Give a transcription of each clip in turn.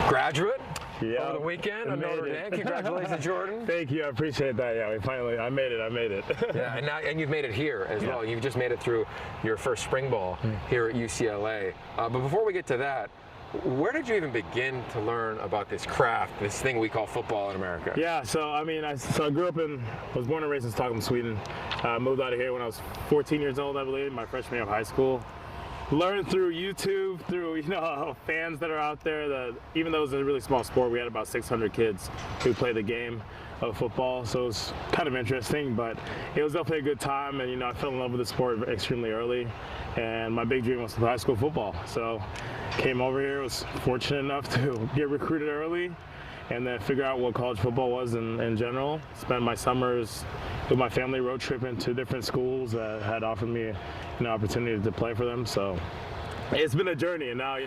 Graduate Yeah, over the weekend at Notre Dame. Congratulations, Jordan. Thank you. I appreciate that. Yeah, I made it. Yeah, and you've made it here as well. You've just made it through your first spring ball here at UCLA. But before we get to that, where did you even begin to learn about this craft, this thing we call football in America? Yeah, so I grew up was born and raised in Stockholm, Sweden. Moved out of here when I was 14 years old, I believe, my freshman year of high school. Learned through YouTube, through fans that are out there. That even though it was a really small sport, we had about 600 kids who play the game of football, so it was kind of interesting. But it was definitely a good time, and I fell in love with the sport extremely early. And my big dream was to play high school football. So came over here, was fortunate enough to get recruited early, and then figure out what college football was in general. Spent my summers with my family road tripping to different schools that had offered me an opportunity to play for them. So it's been a journey, and now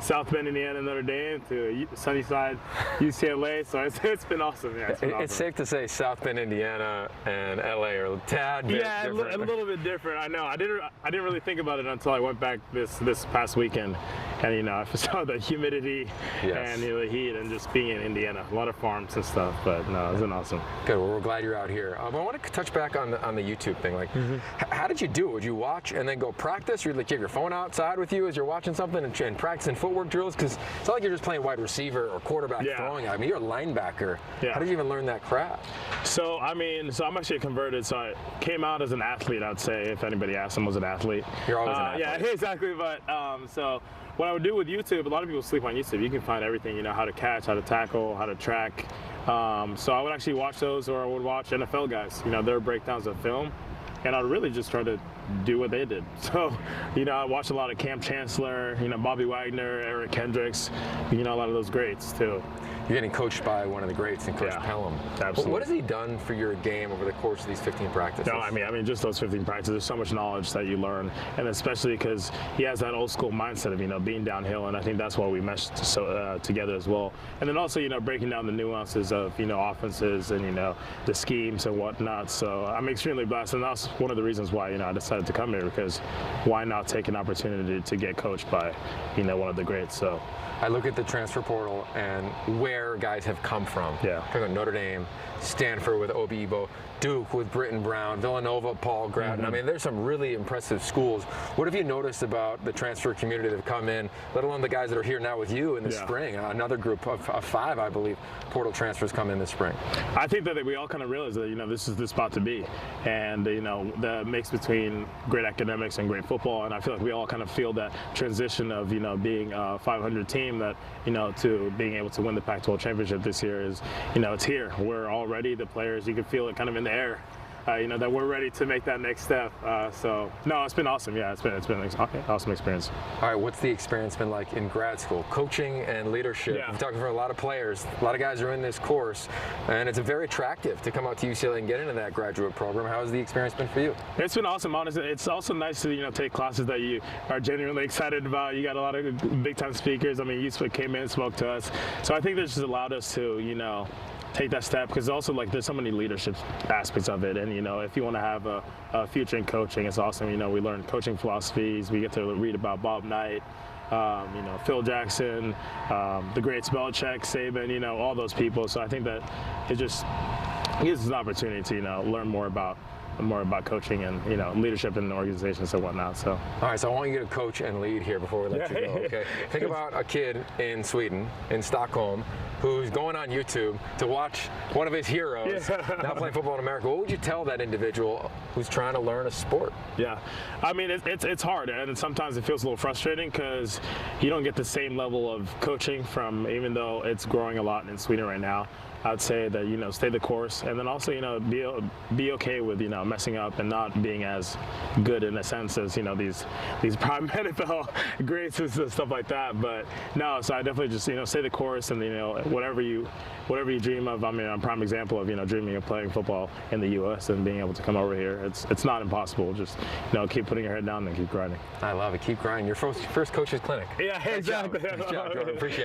South Bend, Indiana, Notre Dame to Sunnyside, UCLA. So it's been awesome. Yeah, it's safe to say South Bend, Indiana, and LA are a tad bit different. a little bit different. I know. I didn't really think about it until I went back this past weekend, and I saw the humidity and the heat, and just being in Indiana, a lot of farms and stuff. But no, it's been awesome. Good. Well, we're glad you're out here. But I want to touch back on the YouTube thing. Like, how did you do it? Would you watch and then go practice? Or you have your phone outside with you as you're watching something and practicing footwork drills? Because it's not like you're just playing wide receiver or quarterback throwing. I mean, you're a linebacker. How did you even learn that craft? So I'm actually converted. So I came out as an athlete, I'd say, if anybody asked him was an athlete. You're always an athlete. Yeah, exactly. But so what I would do with YouTube, a lot of people sleep on YouTube. You can find everything, how to catch, how to tackle, how to track. So I would actually watch those, or I would watch NFL guys, their breakdowns of film. And I'd really just try to do what they did. So, I watched a lot of Cam Chancellor, Bobby Wagner, Eric Kendricks, a lot of those greats too. You're getting coached by one of the greats in Coach Pelham. Absolutely. What has he done for your game over the course of these 15 practices? No, I mean, just those 15 practices. There's so much knowledge that you learn, and especially because he has that old school mindset of being downhill, and I think that's why we meshed so together as well. And then also breaking down the nuances of offenses and the schemes and whatnot. So I'm extremely blessed, and that's one of the reasons why I decided to come here, because why not take an opportunity to get coached by one of the greats? So I look at the transfer portal and where guys have come from. Notre Dame, Stanford with Obi Ebo, Duke with Britton Brown, Villanova, Paul Grattan. I mean, there's some really impressive schools. What have you noticed about the transfer community that have come in, let alone the guys that are here now with you in the spring? Another group of 5, I believe, portal transfers come in this spring. I think that we all kind of realize that this is the spot to be, and the mix between great academics and great football. And I feel like we all kind of feel that transition of being a 500 team that to being able to win the Pac-12 championship this year is it's here. We're all ready. The players, you can feel it kind of in the air. That we're ready to make that next step. So no, it's been awesome. Yeah, it's been an awesome experience. All right, what's the experience been like in grad school, coaching and leadership? We're talking for a lot of players. A lot of guys are in this course, and it's very attractive to come out to UCLA and get into that graduate program. How has the experience been for you? It's been awesome, honestly. It's also nice to take classes that you are genuinely excited about. You got a lot of big time speakers. I mean, you came in and spoke to us, so I think this has allowed us to take that step, because also there's so many leadership aspects of it, and if you want to have a future in coaching, it's awesome. We learn coaching philosophies. We get to read about Bob Knight, Phil Jackson, the greats Belichick, Saban, all those people. So I think that it just gives us an opportunity to learn more about coaching and leadership in organizations and whatnot. So all right, so I want you to coach and lead here before we let you go. Okay, think about a kid in Sweden, in Stockholm, who's going on YouTube to watch one of his heroes now playing football in America. What would you tell that individual who's trying to learn a sport? Yeah, I mean, it's hard, and sometimes it feels a little frustrating because you don't get the same level of coaching from, even though it's growing a lot in Sweden right now. I'd say that stay the course, and then also be okay with messing up and not being as good in a sense as these prime NFL greats and stuff like that. But no, so I definitely just stay the course, and whatever you dream of. I mean, I'm a prime example of dreaming of playing football in the U.S. and being able to come over here. It's not impossible. Just keep putting your head down and keep grinding. I love it. Keep grinding. Your first coach's clinic. Yeah, exactly. Good job, Jordan. Appreciate it.